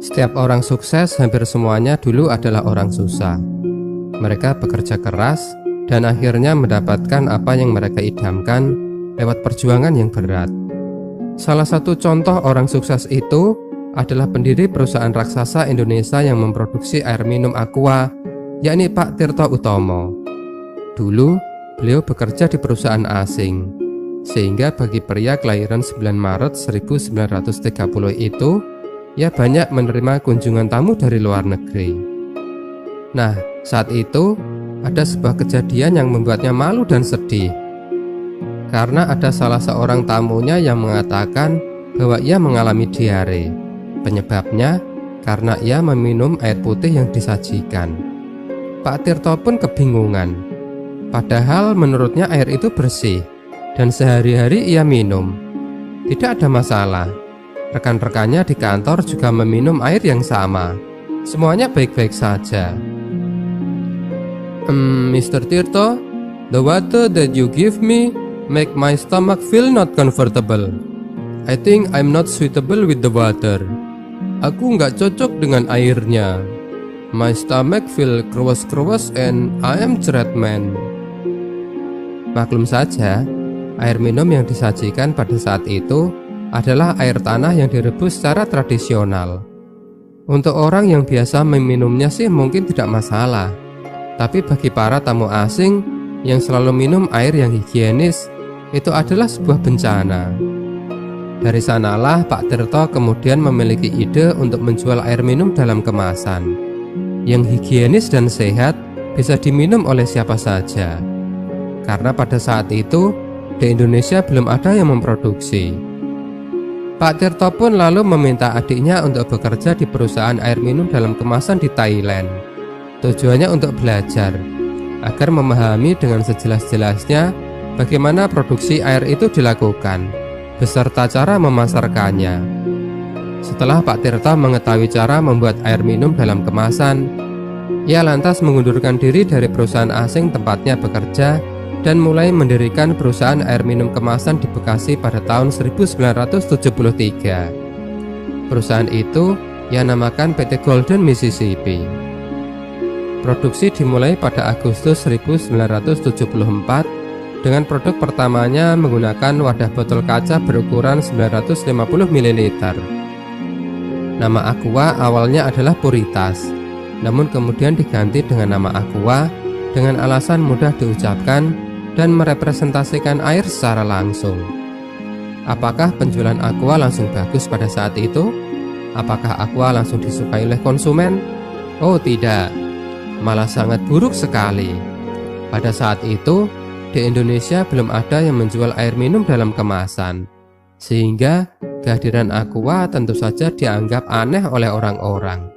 Setiap orang sukses hampir semuanya dulu adalah orang susah. Mereka bekerja keras dan akhirnya mendapatkan apa yang mereka idamkan lewat perjuangan yang berat. Salah satu contoh orang sukses itu adalah pendiri perusahaan raksasa Indonesia yang memproduksi air minum Aqua, yakni Pak Tirto Utomo. Dulu, beliau bekerja di perusahaan asing, sehingga bagi pria kelahiran 9 Maret 1930 itu, ia banyak menerima kunjungan tamu dari luar negeri. Nah, saat itu ada sebuah kejadian yang membuatnya malu dan sedih, karena ada salah seorang tamunya yang mengatakan bahwa ia mengalami diare. Penyebabnya karena ia meminum air putih yang disajikan. Pak Tirto pun kebingungan, padahal menurutnya air itu bersih dan sehari-hari ia minum. Tidak ada masalah. Rekan-rekannya di kantor juga meminum air yang sama. Semuanya baik-baik saja. Mr. Tirto, the water that you give me make my stomach feel not comfortable. I think I'm not suitable with the water. Aku nggak cocok dengan airnya. My stomach feel crewas-crewas and I am dread man. Maklum saja, air minum yang disajikan pada saat itu adalah air tanah yang direbus secara tradisional. Untuk orang yang biasa meminumnya sih mungkin tidak masalah, tapi bagi para tamu asing yang selalu minum air yang higienis, itu adalah sebuah bencana. Dari sanalah Pak Tirto kemudian memiliki ide untuk menjual air minum dalam kemasan yang higienis dan sehat, bisa diminum oleh siapa saja. Karena pada saat itu di Indonesia belum ada yang memproduksi. Pak Tirto pun lalu meminta adiknya untuk bekerja di perusahaan air minum dalam kemasan di Thailand. Tujuannya untuk belajar, agar memahami dengan sejelas-jelasnya bagaimana produksi air itu dilakukan, beserta cara memasarkannya. Setelah Pak Tirto mengetahui cara membuat air minum dalam kemasan, ia lantas mengundurkan diri dari perusahaan asing tempatnya bekerja dan mulai mendirikan perusahaan air minum kemasan di Bekasi pada tahun 1973. Perusahaan itu ia namakan PT Golden Mississippi. Produksi dimulai pada Agustus 1974 dengan produk pertamanya menggunakan wadah botol kaca berukuran 950 ml. Nama Aqua awalnya adalah Puritas, namun kemudian diganti dengan nama Aqua dengan alasan mudah diucapkan dan merepresentasikan air secara langsung. Apakah penjualan Aqua langsung bagus pada saat itu? Apakah Aqua langsung disukai oleh konsumen? Oh tidak, malah sangat buruk sekali. Pada saat itu di Indonesia belum ada yang menjual air minum dalam kemasan, sehingga kehadiran Aqua tentu saja dianggap aneh oleh orang-orang.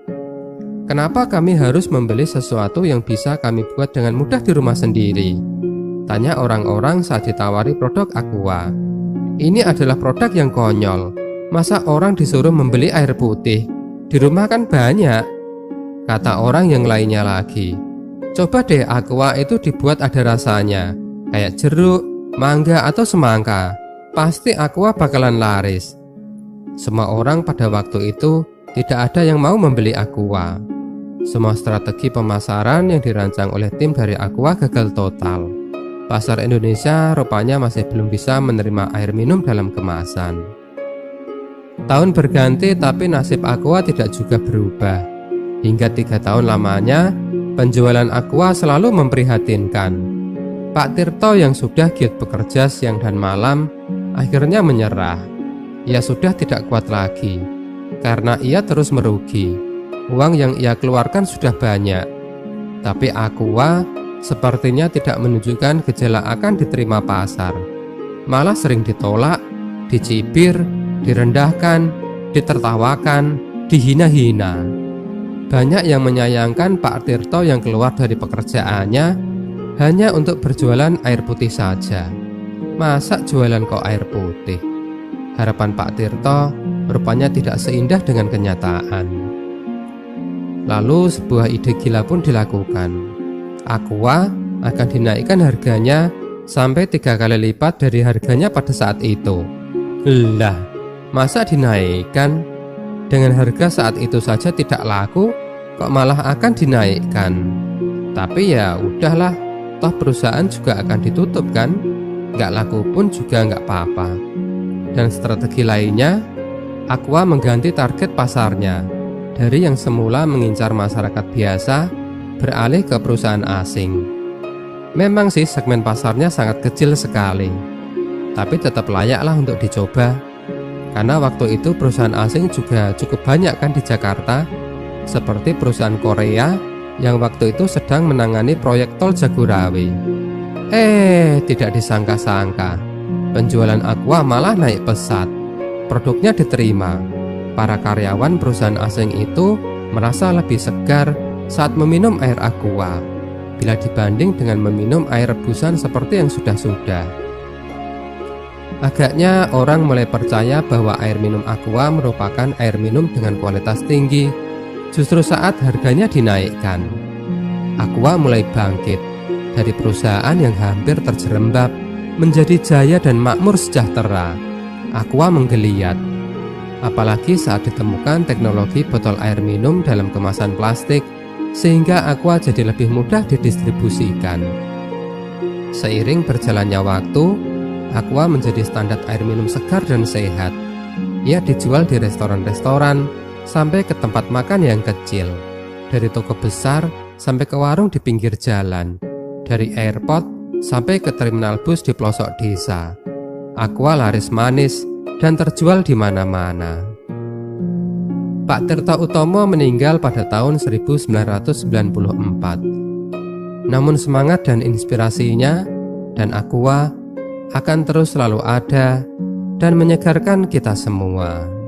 Kenapa kami harus membeli sesuatu yang bisa kami buat dengan mudah di rumah sendiri? Tanya orang-orang saat ditawari produk Aqua. Ini adalah produk yang konyol. Masa orang disuruh membeli air putih? Di rumah kan banyak. Kata orang yang lainnya lagi, coba deh Aqua itu dibuat ada rasanya, kayak jeruk, mangga atau semangka. Pasti Aqua bakalan laris. Semua orang pada waktu itu tidak ada yang mau membeli Aqua. Semua strategi pemasaran yang dirancang oleh tim dari Aqua gagal total. Pasar Indonesia rupanya masih belum bisa menerima air minum dalam kemasan. Tahun berganti tapi nasib Aqua tidak juga berubah. Hingga 3 tahun lamanya penjualan Aqua selalu memprihatinkan. Pak Tirto yang sudah giat bekerja siang dan malam akhirnya menyerah. Ia sudah tidak kuat lagi karena ia terus merugi. Uang yang ia keluarkan sudah banyak, tapi Aqua sepertinya tidak menunjukkan gejala akan diterima pasar. Malah sering ditolak, dicibir, direndahkan, ditertawakan, dihina-hina. Banyak yang menyayangkan Pak Tirto yang keluar dari pekerjaannya hanya untuk berjualan air putih saja. Masa jualan kok air putih? Harapan Pak Tirto rupanya tidak seindah dengan kenyataan. Lalu sebuah ide gila pun dilakukan. Aqua akan dinaikkan harganya sampai 3 kali lipat dari harganya pada saat itu. Lah, masa dinaikkan? Dengan harga saat itu saja tidak laku, kok malah akan dinaikkan. Tapi ya udahlah, toh perusahaan juga akan ditutup kan? Nggak laku pun juga nggak apa-apa. Dan strategi lainnya, Aqua mengganti target pasarnya dari yang semula mengincar masyarakat biasa beralih ke perusahaan asing. Memang sih segmen pasarnya sangat kecil sekali, tapi tetap layaklah untuk dicoba. Karena waktu itu perusahaan asing juga cukup banyak kan di Jakarta, seperti perusahaan Korea yang waktu itu sedang menangani proyek tol Jagorawi. Tidak disangka-sangka, penjualan Aqua malah naik pesat. Produknya diterima. Para karyawan perusahaan asing itu merasa lebih segar saat meminum air Aqua bila dibanding dengan meminum air rebusan seperti yang sudah-sudah. Agaknya orang mulai percaya bahwa air minum Aqua merupakan air minum dengan kualitas tinggi justru saat harganya dinaikkan. Aqua mulai bangkit dari perusahaan yang hampir terjerembab menjadi jaya dan makmur sejahtera. Aqua menggeliat, apalagi saat ditemukan teknologi botol air minum dalam kemasan plastik, sehingga Aqua jadi lebih mudah didistribusikan. Seiring berjalannya waktu, Aqua menjadi standar air minum segar dan sehat. Ia dijual di restoran-restoran sampai ke tempat makan yang kecil, dari toko besar sampai ke warung di pinggir jalan, dari airport sampai ke terminal bus di pelosok desa. Aqua laris manis dan terjual di mana-mana. Pak Tirta Utomo meninggal pada tahun 1994. Namun semangat dan inspirasinya dan Aqua akan terus selalu ada dan menyegarkan kita semua.